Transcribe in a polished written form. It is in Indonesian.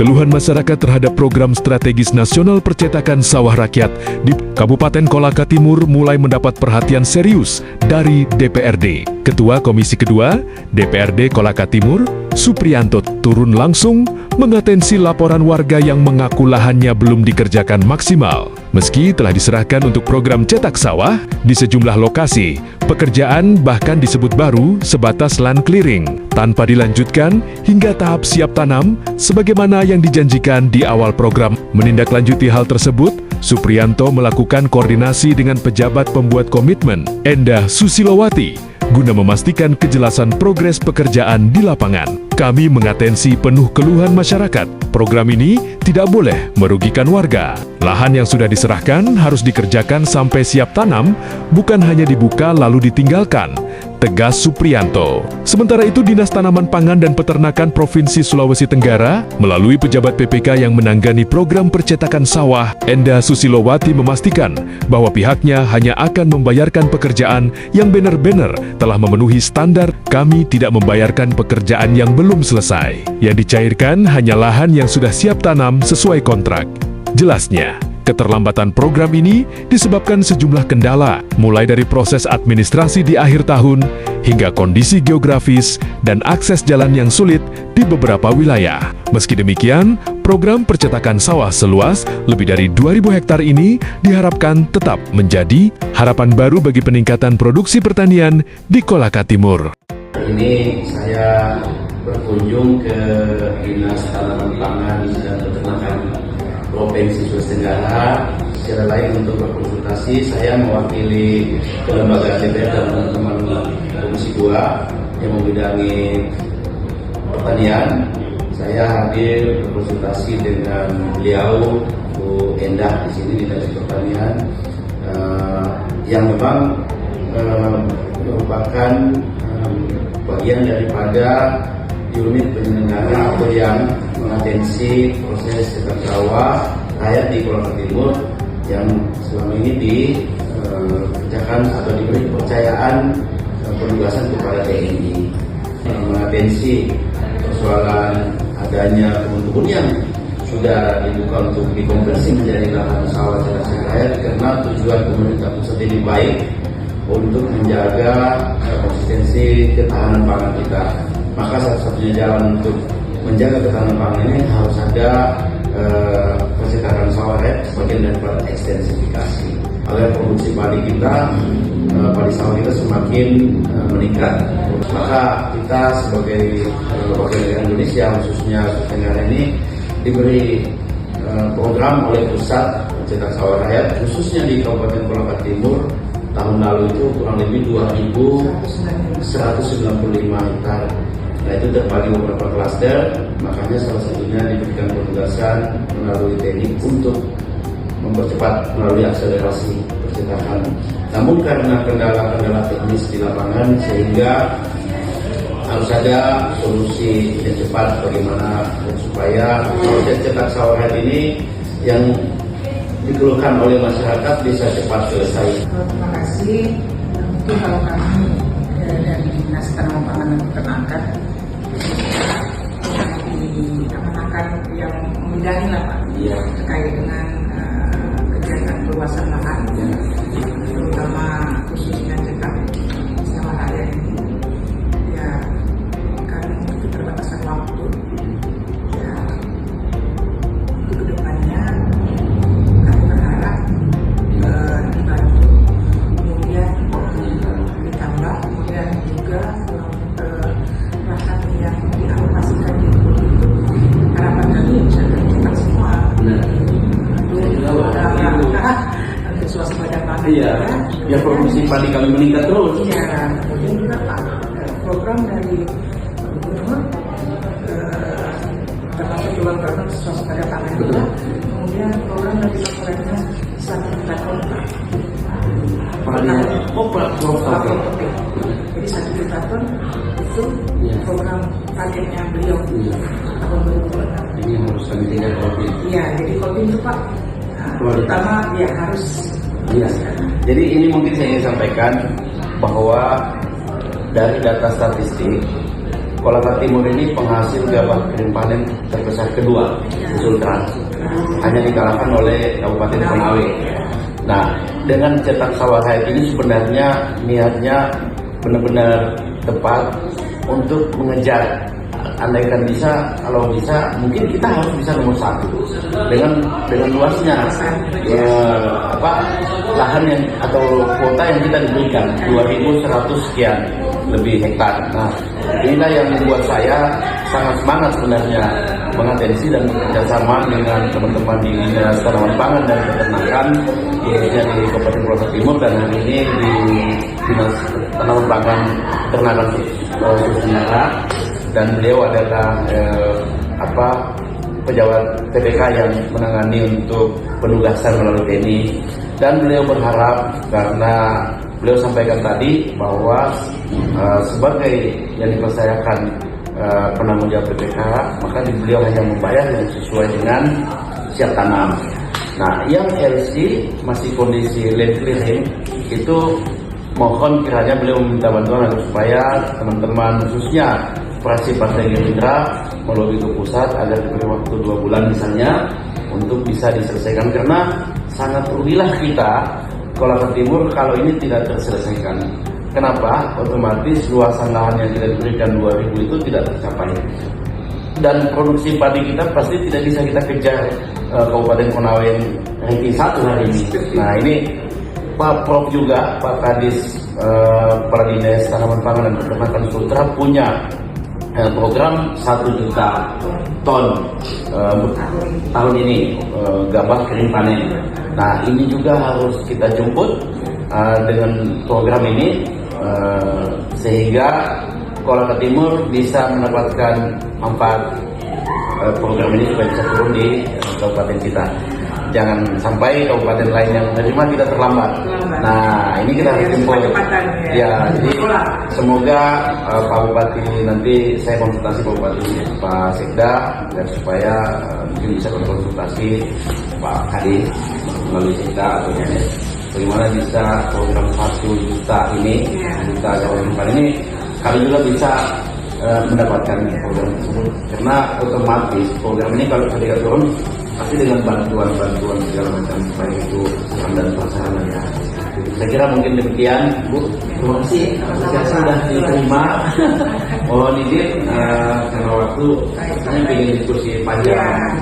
keluhan masyarakat terhadap program strategis nasional percetakan sawah rakyat di Kabupaten Kolaka Timur mulai mendapat perhatian serius dari DPRD. Ketua Komisi Kedua DPRD Kolaka Timur, Supriyanto, turun langsung mengatensi laporan warga yang mengaku lahannya belum dikerjakan maksimal. Meski telah diserahkan untuk program cetak sawah di sejumlah lokasi, pekerjaan bahkan disebut baru sebatas land clearing, tanpa dilanjutkan hingga tahap siap tanam sebagaimana yang dijanjikan di awal program. Menindaklanjuti hal tersebut, Supriyanto melakukan koordinasi dengan pejabat pembuat komitmen, Endah Susilowati, guna memastikan kejelasan progres pekerjaan di lapangan. Kami mengatensi penuh keluhan masyarakat. Program ini tidak boleh merugikan warga. Lahan yang sudah diserahkan harus dikerjakan sampai siap tanam, bukan hanya dibuka lalu ditinggalkan, tegas Supriyanto. Sementara itu, Dinas Tanaman Pangan dan Peternakan Provinsi Sulawesi Tenggara, melalui pejabat PPK yang menanggani program percetakan sawah, Endah Susilowati, memastikan bahwa pihaknya hanya akan membayarkan pekerjaan yang benar-benar telah memenuhi standar. Kami tidak membayarkan pekerjaan yang belum selesai. Yang dicairkan hanya lahan yang sudah siap tanam sesuai kontrak. Jelasnya, keterlambatan program ini disebabkan sejumlah kendala, mulai dari proses administrasi di akhir tahun, hingga kondisi geografis dan akses jalan yang sulit di beberapa wilayah. Meski demikian, program percetakan sawah seluas lebih dari 2.000 hektar ini diharapkan tetap menjadi harapan baru bagi peningkatan produksi pertanian di Kolaka Timur. Ini saya berkunjung ke Dinas Tanaman Pangan dan Peternakan Provinsi Sulawesi Tenggara. Secara lain untuk berkonsultasi, saya mewakili kelembagaan DPR dan teman-teman Komisi 2 yang membidangi pertanian. Saya hadir berkonsultasi dengan beliau, Bu Endah di sini di Dinas Pertanian, yang memang merupakan bagian daripada unit penyelenggara atau yang mengatensi proses cetak sawah rakyat di Kolaka Timur yang selama ini dikerjakan atau diberi kepercayaan penugasan kepada TNI, mengatensi persoalan adanya kebun-kebun yang sudah dibuka untuk dikonversi menjadi lahan sawah cetak rakyat, karena tujuan pemerintah pusat ini baik untuk menjaga konsistensi ketahanan pangan kita. Maka satu-satunya jalan untuk menjaga ketahanan pangan ini harus ada percetakan sawah sebagian daripada ekstensifikasi agar produksi padi kita, padi sawah kita semakin meningkat. Maka kita sebagai warga negara Indonesia, khususnya Tenggara ini, diberi program oleh pusat pencetak sawah rakyat, khususnya di Kabupaten Kolaka Timur. Tahun lalu itu kurang lebih 2.195 hektar. Nah, itu terbagi beberapa klaster, makanya salah satunya diberikan penugasan melalui teknik untuk mempercepat melalui akselerasi percetakan. Namun karena kendala-kendala teknis di lapangan, sehingga harus ada solusi yang cepat bagaimana supaya proses cetak sawah ini yang dikeluhkan oleh masyarakat bisa cepat selesai. Terima kasih. Mungkin kalau kami dari Dinas Tanaman Pangan dan Peternakan diamanahkan yang membidangi lah Pak, terkait dengan kegiatan perluasan lahan, terutama khususnya cetak sawah rakyat ini. Ya, kami memiliki keterbatasan waktu. Ya, untuk kedepannya kami berharap dibantu, kemudian ditambah, kemudian juga lahan yang dialokasikan di itu harapan kami bisa tercetak semua. Untuk swasembada pangan. Iya, ya produksi padi kami meningkat terus. Iya, kemudian juga Pak, program dari Gubernur termasuk juga program swasembada pangan juga. Kemudian program dari Bapak satu juta ton. Jadi 1 juta ton itu program targetnya beliau tahun 2026. Ini harus kami tinggal kopi. Iya, jadi kopi itu Pak, pertama dia harus. Iya. Jadi ini mungkin saya ingin sampaikan bahwa dari data statistik, Kolaka Timur ini penghasil gabah kering panen terbesar kedua di Sultran, hanya dikalahkan oleh Kabupaten Konawe. Nah, dengan cetak sawah hayat ini sebenarnya niatnya benar-benar tepat untuk mengejar. Andaikan bisa, kalau bisa, mungkin kita harus bisa nomor 1 dengan luasnya lahan yang atau kuota yang kita diberikan 2.100 sekian lebih hektar. Nah, inilah yang membuat saya sangat semangat sebenarnya mengatensi dan bekerjasama dengan teman-teman di Dinas Tanaman Pangan dan Peternakan, khususnya di Kabupaten Kolaka Timur, dan hari ini di Dinas Tanaman Pangan Peternakan Sulawesi Tenggara. Dan beliau adalah pejabat PPK yang menangani untuk penugasan melalui TNI, dan beliau berharap, karena beliau sampaikan tadi bahwa sebagai yang dipercayakan penanggung jawab PPK, maka beliau hanya membayar yang sesuai dengan siap tanam. Nah, yang LC masih kondisi land clearing itu, mohon kiranya beliau meminta bantuan agar supaya teman-teman, khususnya fraksi Partai Gerindra, melobi ke pusat agar diberi waktu 2 bulan misalnya untuk bisa diselesaikan, karena sangat rugilah kita Kolaka Timur kalau ini tidak terselesaikan. Kenapa? Otomatis luasan lahan yang kita diberikan 2.000 itu tidak tercapai, dan produksi padi kita pasti tidak bisa kita kejar Kabupaten Konawe yang ranking 1 hari ini. Nah, ini Pak Prof juga, Pak Kadis Kepala Dinas Tanaman Pangan dan Peternakan Sultra punya program 1 juta ton tahun ini gabah kering panen. Nah, ini juga harus kita jemput dengan program ini sehingga Kolaka Timur bisa mendapatkan manfaat program ini supaya bisa turun di kabupaten kita. Jangan sampai kabupaten lain yang menerima kita terlambat. Nah, ini kita harus jemput. Ya, jadi semoga Pak Bupati, nanti saya konsultasi Pak Bupati, Pak Sekda, dan supaya mungkin bisa berkonsultasi Pak Kadis melalui Sekda atau Dinas, bagaimana bisa program 1 juta ini, 1 juta kawasan ini, kami juga bisa mendapatkan program tersebut, karena otomatis program ini kalau ketika turun pasti dengan bantuan segala macam, baik itu dan prasarana ya. Saya kira mungkin demikian, Bu. Terima kasih sudah diterima. Mohon izin karena waktu saya ingin diskusi panjang.